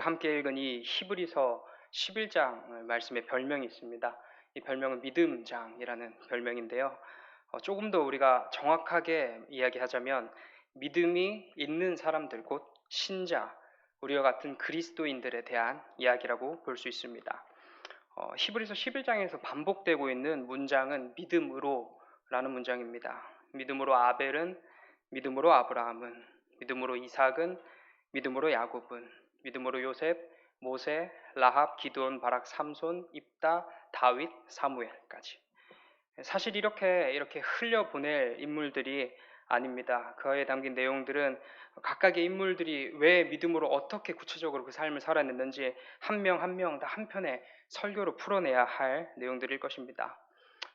함께 읽은 이 히브리서 11장 말씀에 별명이 있습니다. 이 별명은 믿음장이라는 별명인데요. 조금 더 우리가 정확하게 이야기하자면 믿음이 있는 사람들, 곧 신자, 우리와 같은 그리스도인들에 대한 이야기라고 볼 수 있습니다. 히브리서 11장에서 반복되고 있는 문장은 믿음으로라는 문장입니다. 믿음으로 아벨은, 믿음으로 아브라함은, 믿음으로 이삭은, 믿음으로 야곱은, 믿음으로 요셉, 모세, 라합, 기드온, 바락, 삼손, 입다, 다윗, 사무엘까지. 사실 이렇게 흘려보낼 인물들이 아닙니다. 그에 담긴 내용들은 각각의 인물들이 왜 믿음으로 어떻게 구체적으로 그 삶을 살아냈는지 한 명 한 명 다 한 편의 설교로 풀어내야 할 내용들일 것입니다.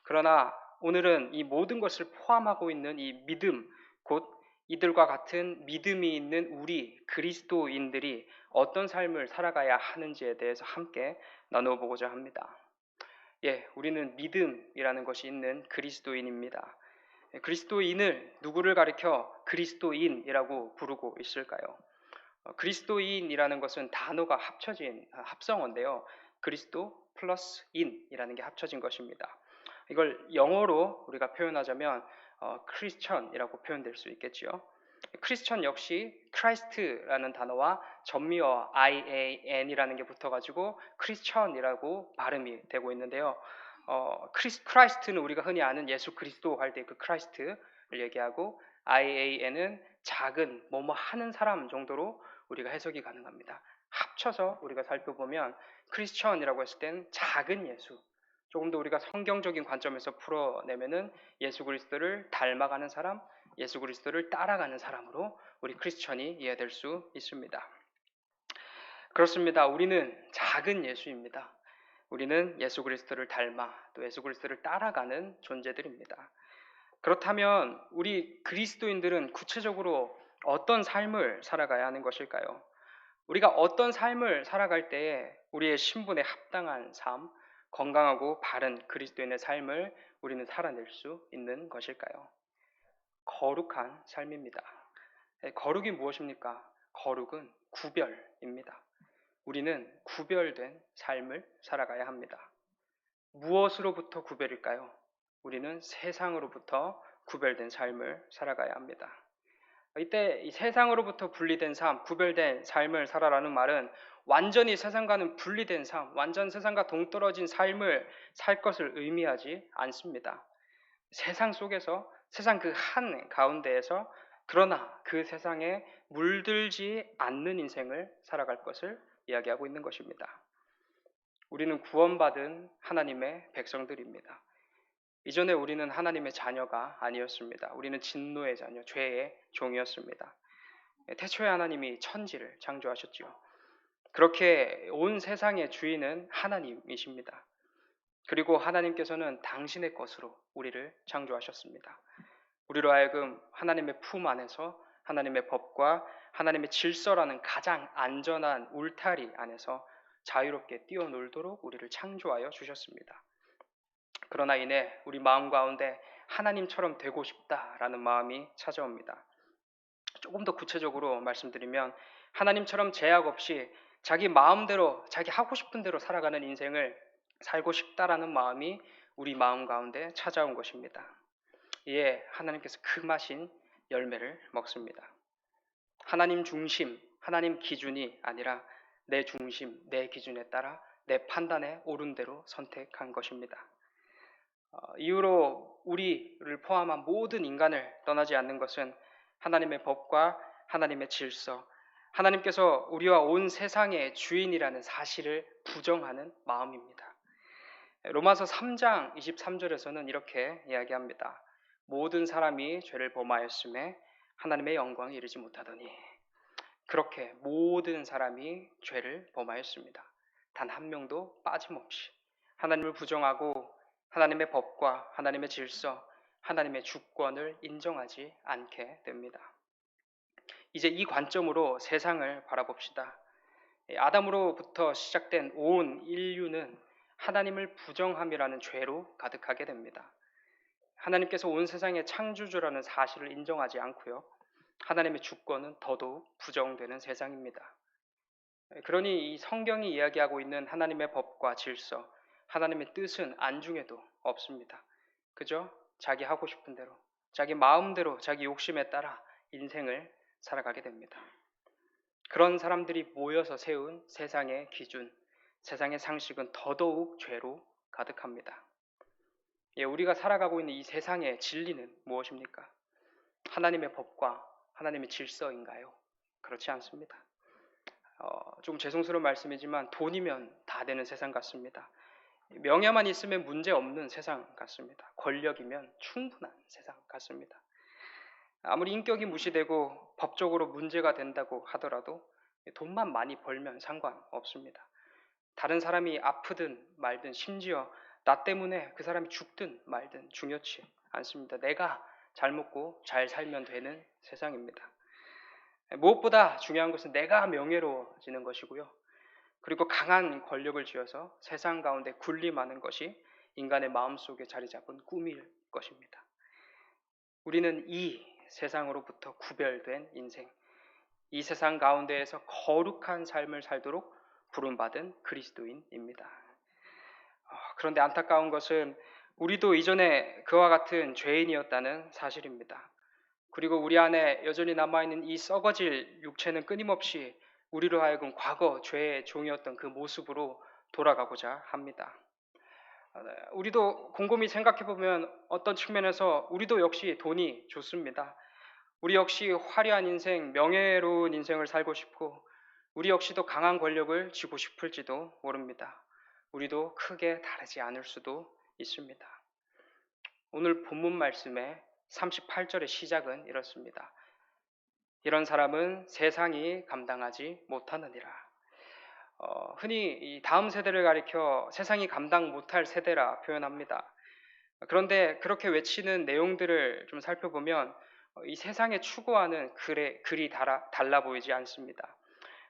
그러나 오늘은 이 모든 것을 포함하고 있는 이 믿음, 곧 이들과 같은 믿음이 있는 우리 그리스도인들이 어떤 삶을 살아가야 하는지에 대해서 함께 나누어 보고자 합니다. 우리는 믿음이라는 것이 있는 그리스도인입니다. 그리스도인을 누구를 가리켜 그리스도인이라고 부르고 있을까요? 그리스도인이라는 것은 단어가 합쳐진 합성어인데요. 그리스도 플러스 인이라는 게 합쳐진 것입니다. 이걸 영어로 우리가 표현하자면 크리스천이라고 표현될 수 있겠지요. 크리스천 역시 크라이스트라는 단어와 전미어 IAN이라는 게 붙어가지고 크리스천이라고 발음이 되고 있는데요. 크라이스트는 우리가 흔히 아는 예수 그리스도 할 때 그 크라이스트를 얘기하고 IAN은 작은 뭐뭐 하는 사람 정도로 우리가 해석이 가능합니다. 합쳐서 우리가 살펴보면 크리스천이라고 했을 땐 작은 예수, 조금 더 우리가 성경적인 관점에서 풀어내면은 예수 그리스도를 닮아가는 사람, 예수 그리스도를 따라가는 사람으로 우리 크리스천이 이해될 수 있습니다. 그렇습니다. 우리는 작은 예수입니다. 우리는 예수 그리스도를 닮아 또 예수 그리스도를 따라가는 존재들입니다. 그렇다면 우리 그리스도인들은 구체적으로 어떤 삶을 살아가야 하는 것일까요? 우리가 어떤 삶을 살아갈 때에 우리의 신분에 합당한 삶, 건강하고 바른 그리스도인의 삶을 우리는 살아낼 수 있는 것일까요? 거룩한 삶입니다. 거룩이 무엇입니까? 거룩은 구별입니다. 우리는 구별된 삶을 살아가야 합니다. 무엇으로부터 구별일까요? 우리는 세상으로부터 구별된 삶을 살아가야 합니다. 이때 이 세상으로부터 분리된 삶, 구별된 삶을 살아라는 말은 완전히 세상과는 분리된 삶, 완전 세상과 동떨어진 삶을 살 것을 의미하지 않습니다. 세상 속에서, 세상 그 한 가운데에서 그러나 그 세상에 물들지 않는 인생을 살아갈 것을 이야기하고 있는 것입니다. 우리는 구원받은 하나님의 백성들입니다. 이전에 우리는 하나님의 자녀가 아니었습니다. 우리는 진노의 자녀, 죄의 종이었습니다. 태초에 하나님이 천지를 창조하셨지요. 그렇게 온 세상의 주인은 하나님이십니다. 그리고 하나님께서는 당신의 것으로 우리를 창조하셨습니다. 우리로 하여금 하나님의 품 안에서 하나님의 법과 하나님의 질서라는 가장 안전한 울타리 안에서 자유롭게 뛰어놀도록 우리를 창조하여 주셨습니다. 그러나 이내 우리 마음 가운데 하나님처럼 되고 싶다라는 마음이 찾아옵니다. 조금 더 구체적으로 말씀드리면 하나님처럼 제약 없이 자기 마음대로 자기 하고 싶은 대로 살아가는 인생을 살고 싶다라는 마음이 우리 마음 가운데 찾아온 것입니다. 이에 하나님께서 그 맛인 열매를 먹습니다. 하나님 중심, 하나님 기준이 아니라 내 중심, 내 기준에 따라 내 판단에 옳은 대로 선택한 것입니다. 이후로 우리를 포함한 모든 인간을 떠나지 않는 것은 하나님의 법과 하나님의 질서, 하나님께서 우리와 온 세상의 주인이라는 사실을 부정하는 마음입니다. 로마서 3장 23절에서는 이렇게 이야기합니다. 모든 사람이 죄를 범하였음에 하나님의 영광에 이르지 못하더니, 그렇게 모든 사람이 죄를 범하였습니다. 단 한 명도 빠짐없이 하나님을 부정하고 하나님의 법과 하나님의 질서, 하나님의 주권을 인정하지 않게 됩니다. 이제 이 관점으로 세상을 바라봅시다. 아담으로부터 시작된 온 인류는 하나님을 부정함이라는 죄로 가득하게 됩니다. 하나님께서 온 세상의 창조주라는 사실을 인정하지 않고요. 하나님의 주권은 더더욱 부정되는 세상입니다. 그러니 이 성경이 이야기하고 있는 하나님의 법과 질서, 하나님의 뜻은 안중에도 없습니다. 그저 자기 하고 싶은 대로, 자기 마음대로, 자기 욕심에 따라 인생을 살아가게 됩니다. 그런 사람들이 모여서 세운 세상의 기준, 세상의 상식은 더더욱 죄로 가득합니다. 우리가 살아가고 있는 이 세상의 진리는 무엇입니까? 하나님의 법과 하나님의 질서인가요? 그렇지 않습니다. 좀 죄송스러운 말씀이지만 돈이면 다 되는 세상 같습니다. 명예만 있으면 문제 없는 세상 같습니다. 권력이면 충분한 세상 같습니다. 아무리 인격이 무시되고 법적으로 문제가 된다고 하더라도 돈만 많이 벌면 상관없습니다. 다른 사람이 아프든 말든 심지어 나 때문에 그 사람이 죽든 말든 중요치 않습니다. 내가 잘 먹고 잘 살면 되는 세상입니다. 무엇보다 중요한 것은 내가 명예로워지는 것이고요. 그리고 강한 권력을 쥐어서 세상 가운데 군림하는 것이 인간의 마음속에 자리 잡은 꿈일 것입니다. 우리는 이 세상으로부터 구별된 인생, 이 세상 가운데에서 거룩한 삶을 살도록 부름받은 그리스도인입니다. 그런데 안타까운 것은 우리도 이전에 그와 같은 죄인이었다는 사실입니다. 그리고 우리 안에 여전히 남아있는 이 썩어질 육체는 끊임없이 우리로 하여금 과거 죄의 종이었던 그 모습으로 돌아가고자 합니다. 우리도 곰곰이 생각해보면 어떤 측면에서 우리도 역시 돈이 좋습니다. 우리 역시 화려한 인생, 명예로운 인생을 살고 싶고 우리 역시도 강한 권력을 쥐고 싶을지도 모릅니다. 우리도 크게 다르지 않을 수도 있습니다. 오늘 본문 말씀의 38절의 시작은 이렇습니다. 이런 사람은 세상이 감당하지 못하느니라. 흔히 이 다음 세대를 가리켜 세상이 감당 못할 세대라 표현합니다. 그런데 그렇게 외치는 내용들을 좀 살펴보면 이 세상에 추구하는 글이 달라 보이지 않습니다.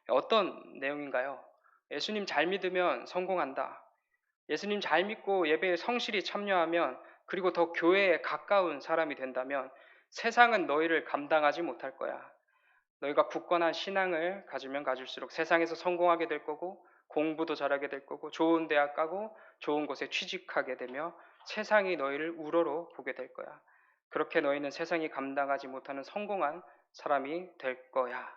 어떤 내용인가요? 예수님 잘 믿으면 성공한다. 예수님 잘 믿고 예배에 성실히 참여하면 그리고 더 교회에 가까운 사람이 된다면 세상은 너희를 감당하지 못할 거야. 너희가 굳건한 신앙을 가지면 가질수록 세상에서 성공하게 될 거고 공부도 잘하게 될 거고 좋은 대학 가고 좋은 곳에 취직하게 되며 세상이 너희를 우러러 보게 될 거야. 그렇게 너희는 세상이 감당하지 못하는 성공한 사람이 될 거야.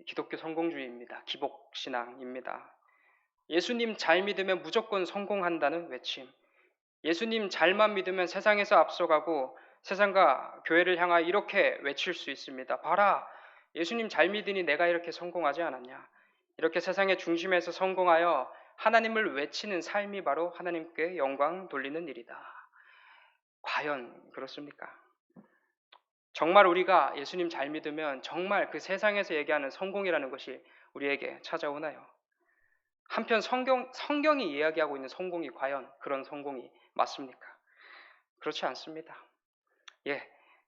기독교 성공주의입니다. 기복신앙입니다. 예수님 잘 믿으면 무조건 성공한다는 외침. 예수님 잘만 믿으면 세상에서 앞서가고 세상과 교회를 향하여 이렇게 외칠 수 있습니다. 봐라, 예수님 잘 믿으니 내가 이렇게 성공하지 않았냐. 이렇게 세상의 중심에서 성공하여 하나님을 외치는 삶이 바로 하나님께 영광 돌리는 일이다. 과연 그렇습니까? 정말 우리가 예수님 잘 믿으면 정말 그 세상에서 얘기하는 성공이라는 것이 우리에게 찾아오나요? 한편 성경이 이야기하고 있는 성공이 과연 그런 성공이 맞습니까? 그렇지 않습니다.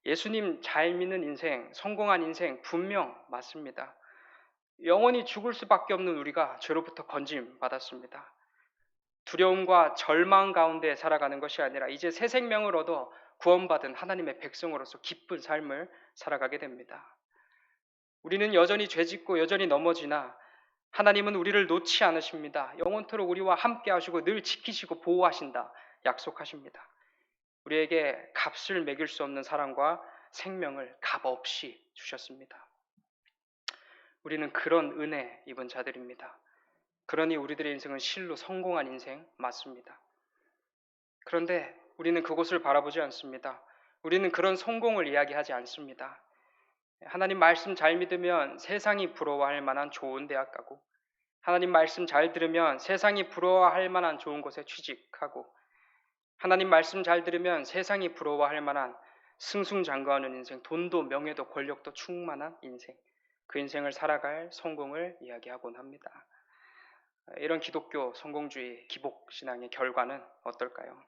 예수님 잘 믿는 인생, 성공한 인생 분명 맞습니다. 영원히 죽을 수밖에 없는 우리가 죄로부터 건짐 받았습니다. 두려움과 절망 가운데 살아가는 것이 아니라 이제 새 생명을 얻어 구원받은 하나님의 백성으로서 기쁜 삶을 살아가게 됩니다. 우리는 여전히 죄짓고 여전히 넘어지나 하나님은 우리를 놓지 않으십니다. 영원토록 우리와 함께 하시고 늘 지키시고 보호하신다 약속하십니다. 우리에게 값을 매길 수 없는 사랑과 생명을 값없이 주셨습니다. 우리는 그런 은혜 입은 자들입니다. 그러니 우리들의 인생은 실로 성공한 인생 맞습니다. 그런데 우리는 그곳을 바라보지 않습니다. 우리는 그런 성공을 이야기하지 않습니다. 하나님 말씀 잘 믿으면 세상이 부러워할 만한 좋은 대학 가고 하나님 말씀 잘 들으면 세상이 부러워할 만한 좋은 곳에 취직하고 하나님 말씀 잘 들으면 세상이 부러워할 만한 승승장구하는 인생, 돈도 명예도 권력도 충만한 인생, 그 인생을 살아갈 성공을 이야기하곤 합니다. 이런 기독교 성공주의 기복신앙의 결과는 어떨까요?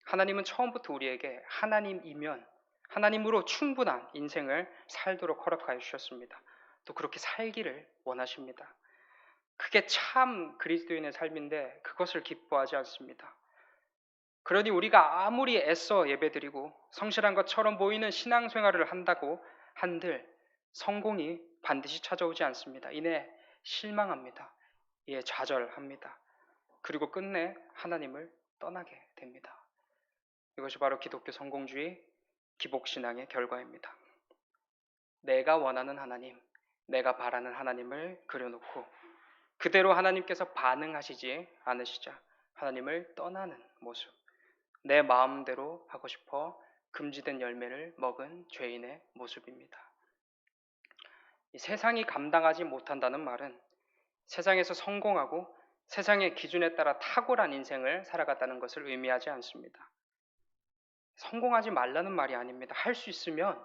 하나님은 처음부터 우리에게 하나님이면 하나님으로 충분한 인생을 살도록 허락하여 주셨습니다. 또 그렇게 살기를 원하십니다. 그게 참 그리스도인의 삶인데 그것을 기뻐하지 않습니다. 그러니 우리가 아무리 애써 예배드리고 성실한 것처럼 보이는 신앙생활을 한다고 한들 성공이 반드시 찾아오지 않습니다. 이내 실망합니다. 이에 좌절합니다. 그리고 끝내 하나님을 떠나게 됩니다. 이것이 바로 기독교 성공주의 기복신앙의 결과입니다. 내가 원하는 하나님, 내가 바라는 하나님을 그려놓고 그대로 하나님께서 반응하시지 않으시자 하나님을 떠나는 모습, 내 마음대로 하고 싶어 금지된 열매를 먹은 죄인의 모습입니다. 이 세상이 감당하지 못한다는 말은 세상에서 성공하고 세상의 기준에 따라 탁월한 인생을 살아갔다는 것을 의미하지 않습니다. 성공하지 말라는 말이 아닙니다. 할 수 있으면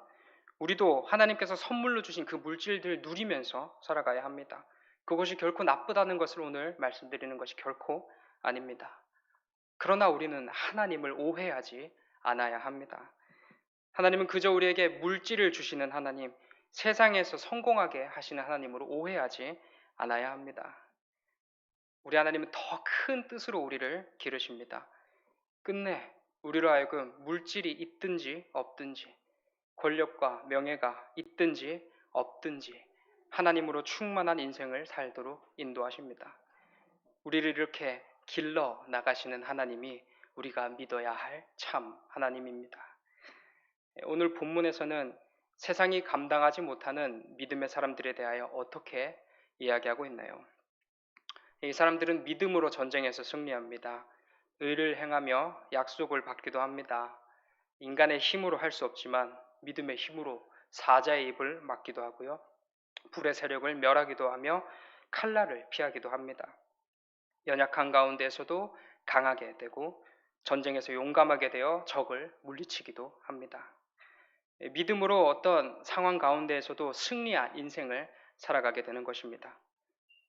우리도 하나님께서 선물로 주신 그 물질들을 누리면서 살아가야 합니다. 그것이 결코 나쁘다는 것을 오늘 말씀드리는 것이 결코 아닙니다. 그러나 우리는 하나님을 오해하지 않아야 합니다. 하나님은 그저 우리에게 물질을 주시는 하나님, 세상에서 성공하게 하시는 하나님으로 오해하지 않아야 합니다. 우리 하나님은 더 큰 뜻으로 우리를 기르십니다. 끝내 우리로 하여금 물질이 있든지 없든지, 권력과 명예가 있든지 없든지 하나님으로 충만한 인생을 살도록 인도하십니다. 우리를 이렇게 길러 나가시는 하나님이 우리가 믿어야 할 참 하나님입니다. 오늘 본문에서는 세상이 감당하지 못하는 믿음의 사람들에 대하여 어떻게 이야기하고 있나요? 이 사람들은 믿음으로 전쟁에서 승리합니다. 의를 행하며 약속을 받기도 합니다. 인간의 힘으로 할 수 없지만 믿음의 힘으로 사자의 입을 막기도 하고요. 불의 세력을 멸하기도 하며 칼날을 피하기도 합니다. 연약한 가운데에서도 강하게 되고 전쟁에서 용감하게 되어 적을 물리치기도 합니다. 믿음으로 어떤 상황 가운데에서도 승리한 인생을 살아가게 되는 것입니다.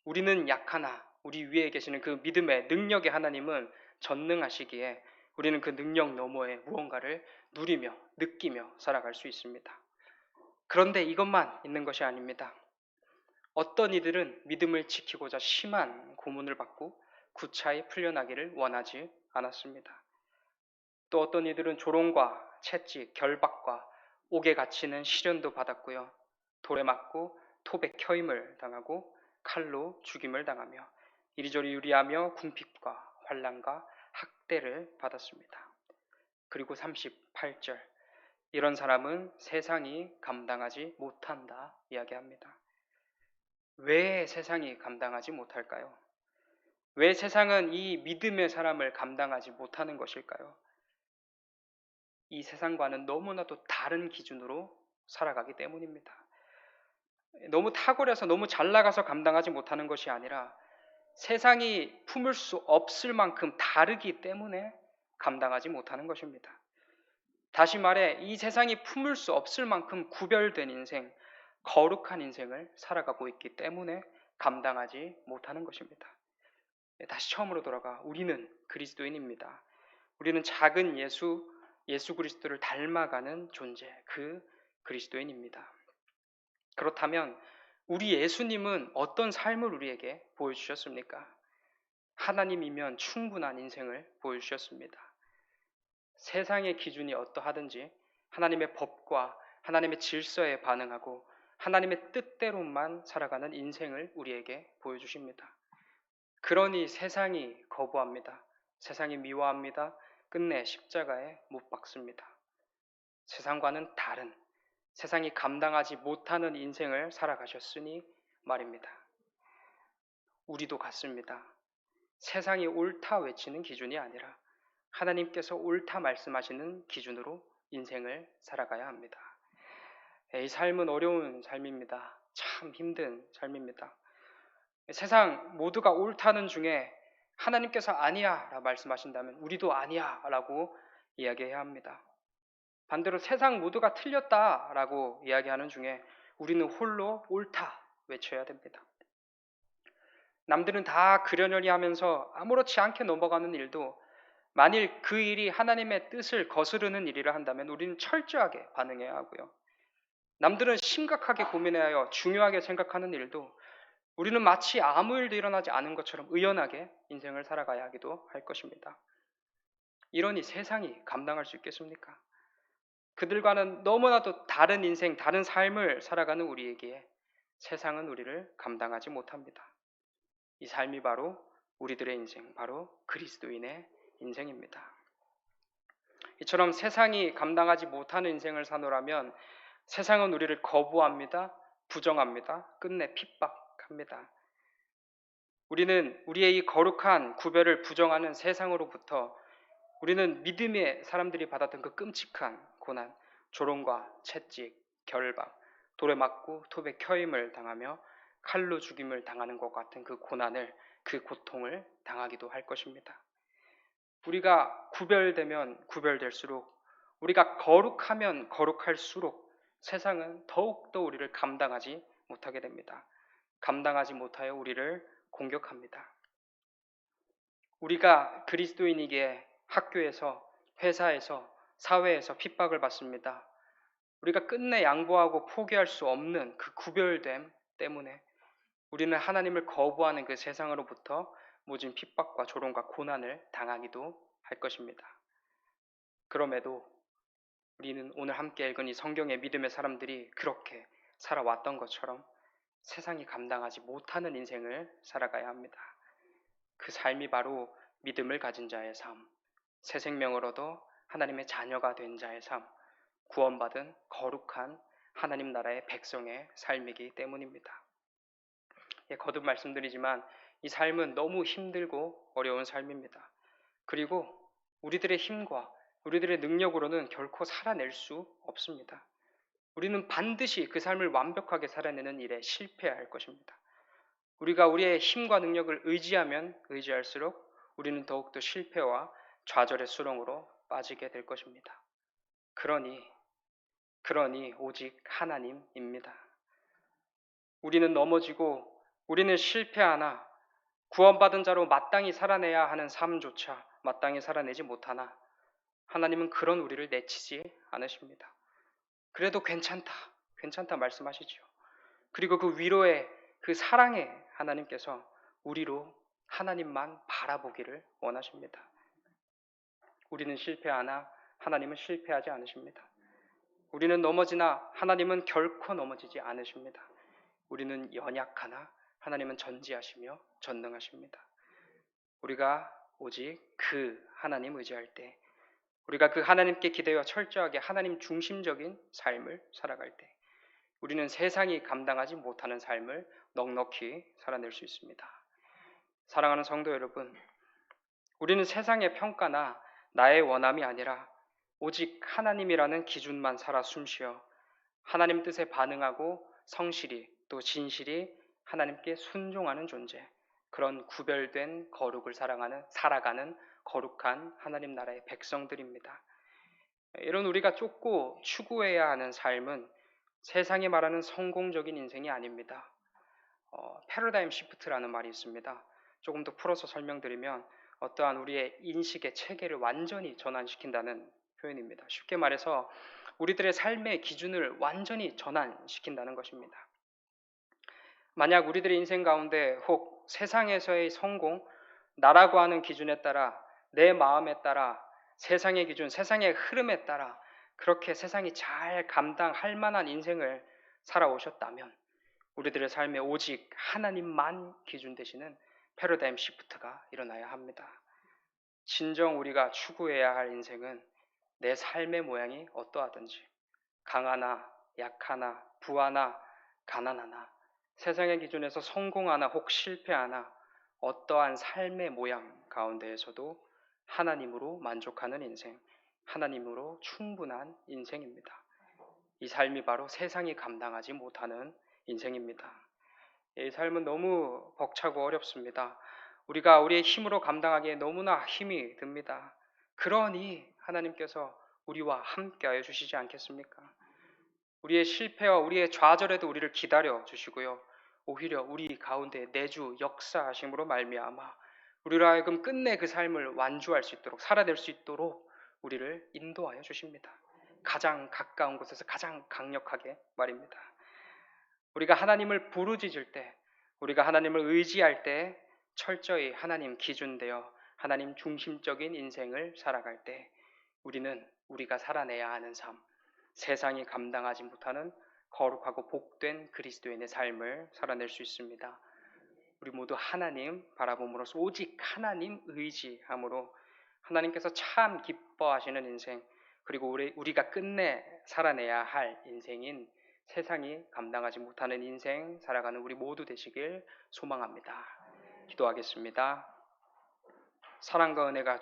우리는 약하나 우리 위에 계시는 그 믿음의 능력의 하나님은 전능하시기에 우리는 그 능력 너머에 무언가를 누리며 느끼며 살아갈 수 있습니다. 그런데 이것만 있는 것이 아닙니다. 어떤 이들은 믿음을 지키고자 심한 고문을 받고 구차히 풀려나기를 원하지 않았습니다. 또 어떤 이들은 조롱과 채찍, 결박과 옥에 갇히는 시련도 받았고요. 돌에 맞고 톱에 켜임을 당하고 칼로 죽임을 당하며 이리저리 유리하며 궁핍과 환난과 학대를 받았습니다. 그리고 38절, 이런 사람은 세상이 감당하지 못한다 이야기합니다. 왜 세상이 감당하지 못할까요? 왜 세상은 이 믿음의 사람을 감당하지 못하는 것일까요? 이 세상과는 너무나도 다른 기준으로 살아가기 때문입니다. 너무 탁월해서 너무 잘 나가서 감당하지 못하는 것이 아니라 세상이 품을 수 없을 만큼 다르기 때문에 감당하지 못하는 것입니다. 다시 말해 이 세상이 품을 수 없을 만큼 구별된 인생, 거룩한 인생을 살아가고 있기 때문에 감당하지 못하는 것입니다. 다시 처음으로 돌아가 우리는 그리스도인입니다. 우리는 작은 예수 그리스도를 닮아가는 존재, 그 그리스도인입니다. 그렇다면 우리 예수님은 어떤 삶을 우리에게 보여주셨습니까? 하나님이면 충분한 인생을 보여주셨습니다. 세상의 기준이 어떠하든지 하나님의 법과 하나님의 질서에 반응하고 하나님의 뜻대로만 살아가는 인생을 우리에게 보여주십니다. 그러니 세상이 거부합니다. 세상이 미워합니다. 끝내 십자가에 못 박습니다. 세상과는 다른, 세상이 감당하지 못하는 인생을 살아가셨으니 말입니다. 우리도 같습니다. 세상이 옳다 외치는 기준이 아니라 하나님께서 옳다 말씀하시는 기준으로 인생을 살아가야 합니다. 이 삶은 어려운 삶입니다. 참 힘든 삶입니다. 세상 모두가 옳다는 중에 하나님께서 아니야 라 말씀하신다면 우리도 아니야 라고 이야기해야 합니다. 반대로 세상 모두가 틀렸다 라고 이야기하는 중에 우리는 홀로 옳다 외쳐야 됩니다. 남들은 다 그러려니 하면서 아무렇지 않게 넘어가는 일도 만일 그 일이 하나님의 뜻을 거스르는 일이라 한다면 우리는 철저하게 반응해야 하고요. 남들은 심각하게 고민하여 중요하게 생각하는 일도 우리는 마치 아무 일도 일어나지 않은 것처럼 의연하게 인생을 살아가야 하기도 할 것입니다. 이러니 세상이 감당할 수 있겠습니까? 그들과는 너무나도 다른 인생, 다른 삶을 살아가는 우리에게 세상은 우리를 감당하지 못합니다. 이 삶이 바로 우리들의 인생, 바로 그리스도인의 인생입니다. 이처럼 세상이 감당하지 못하는 인생을 사노라면 세상은 우리를 거부합니다. 부정합니다. 끝내 핍박합니다. 우리는 우리의 이 거룩한 구별을 부정하는 세상으로부터 우리는 믿음의 사람들이 받았던 그 끔찍한 고난, 조롱과 채찍, 결박, 돌에 맞고 톱에 켜임을 당하며 칼로 죽임을 당하는 것 같은 그 고난을, 그 고통을 당하기도 할 것입니다. 우리가 구별되면 구별될수록, 우리가 거룩하면 거룩할수록 세상은 더욱더 우리를 감당하지 못하게 됩니다. 감당하지 못하여 우리를 공격합니다. 우리가 그리스도인이기에 학교에서, 회사에서, 사회에서 핍박을 받습니다. 우리가 끝내 양보하고 포기할 수 없는 그 구별됨 때문에 우리는 하나님을 거부하는 그 세상으로부터 모진 핍박과 조롱과 고난을 당하기도 할 것입니다. 그럼에도 우리는 오늘 함께 읽은 이 성경의 믿음의 사람들이 그렇게 살아왔던 것처럼 세상이 감당하지 못하는 인생을 살아가야 합니다. 그 삶이 바로 믿음을 가진 자의 삶, 새 생명을 얻어 하나님의 자녀가 된 자의 삶, 구원받은 거룩한 하나님 나라의 백성의 삶이기 때문입니다. 거듭 말씀드리지만 이 삶은 너무 힘들고 어려운 삶입니다. 그리고 우리들의 힘과 우리들의 능력으로는 결코 살아낼 수 없습니다. 우리는 반드시 그 삶을 완벽하게 살아내는 일에 실패할 것입니다. 우리가 우리의 힘과 능력을 의지하면 의지할수록 우리는 더욱더 실패와 좌절의 수렁으로 빠지게 될 것입니다. 그러니 오직 하나님입니다. 우리는 넘어지고 우리는 실패하나 구원받은 자로 마땅히 살아내야 하는 삶조차 마땅히 살아내지 못하나 하나님은 그런 우리를 내치지 않으십니다. 그래도 괜찮다 말씀하시죠. 그리고 그 위로의 그 사랑의 하나님께서 우리로 하나님만 바라보기를 원하십니다. 우리는 실패하나 하나님은 실패하지 않으십니다. 우리는 넘어지나 하나님은 결코 넘어지지 않으십니다. 우리는 연약하나 하나님은 전지하시며 전능하십니다. 우리가 오직 그 하나님 의지할 때, 우리가 그 하나님께 기대어 철저하게 하나님 중심적인 삶을 살아갈 때 우리는 세상이 감당하지 못하는 삶을 넉넉히 살아낼 수 있습니다. 사랑하는 성도 여러분, 우리는 세상의 평가나 나의 원함이 아니라 오직 하나님이라는 기준만 살아 숨쉬어 하나님 뜻에 반응하고 성실히 또 진실이 하나님께 순종하는 존재, 그런 구별된 거룩을 살아가는 거룩한 하나님 나라의 백성들입니다. 이런 우리가 쫓고 추구해야 하는 삶은 세상이 말하는 성공적인 인생이 아닙니다. 패러다임 시프트라는 말이 있습니다. 조금 더 풀어서 설명드리면 어떠한 우리의 인식의 체계를 완전히 전환시킨다는 표현입니다. 쉽게 말해서 우리들의 삶의 기준을 완전히 전환시킨다는 것입니다. 만약 우리들의 인생 가운데 혹 세상에서의 성공, 나라고 하는 기준에 따라, 내 마음에 따라, 세상의 기준, 세상의 흐름에 따라 그렇게 세상이 잘 감당할 만한 인생을 살아오셨다면 우리들의 삶에 오직 하나님만 기준 되시는 패러다임 시프트가 일어나야 합니다. 진정 우리가 추구해야 할 인생은 내 삶의 모양이 어떠하든지 강하나 약하나 부하나 가난하나 세상의 기준에서 성공하나 혹 실패하나 어떠한 삶의 모양 가운데에서도 하나님으로 만족하는 인생, 하나님으로 충분한 인생입니다. 이 삶이 바로 세상이 감당하지 못하는 인생입니다. 이 삶은 너무 벅차고 어렵습니다. 우리가 우리의 힘으로 감당하기에 너무나 힘이 듭니다. 그러니 하나님께서 우리와 함께하여 주시지 않겠습니까? 우리의 실패와 우리의 좌절에도 우리를 기다려 주시고요. 오히려 우리 가운데 내주 역사하심으로 말미암아 우리로 하여금 끝내 그 삶을 완주할 수 있도록 살아낼 수 있도록 우리를 인도하여 주십니다. 가장 가까운 곳에서 가장 강력하게 말입니다. 우리가 하나님을 부르짖을 때, 우리가 하나님을 의지할 때 철저히 하나님 기준되어 하나님 중심적인 인생을 살아갈 때 우리는 우리가 살아내야 하는 삶, 세상이 감당하지 못하는 거룩하고 복된 그리스도인의 삶을 살아낼 수 있습니다. 우리 모두 하나님 바라봄으로써 오직 하나님 의지함으로 하나님께서 참 기뻐하시는 인생, 그리고 우리가 끝내 살아내야 할 인생인 세상이 감당하지 못하는 인생 살아가는 우리 모두 되시길 소망합니다. 기도하겠습니다. 사랑과 은혜가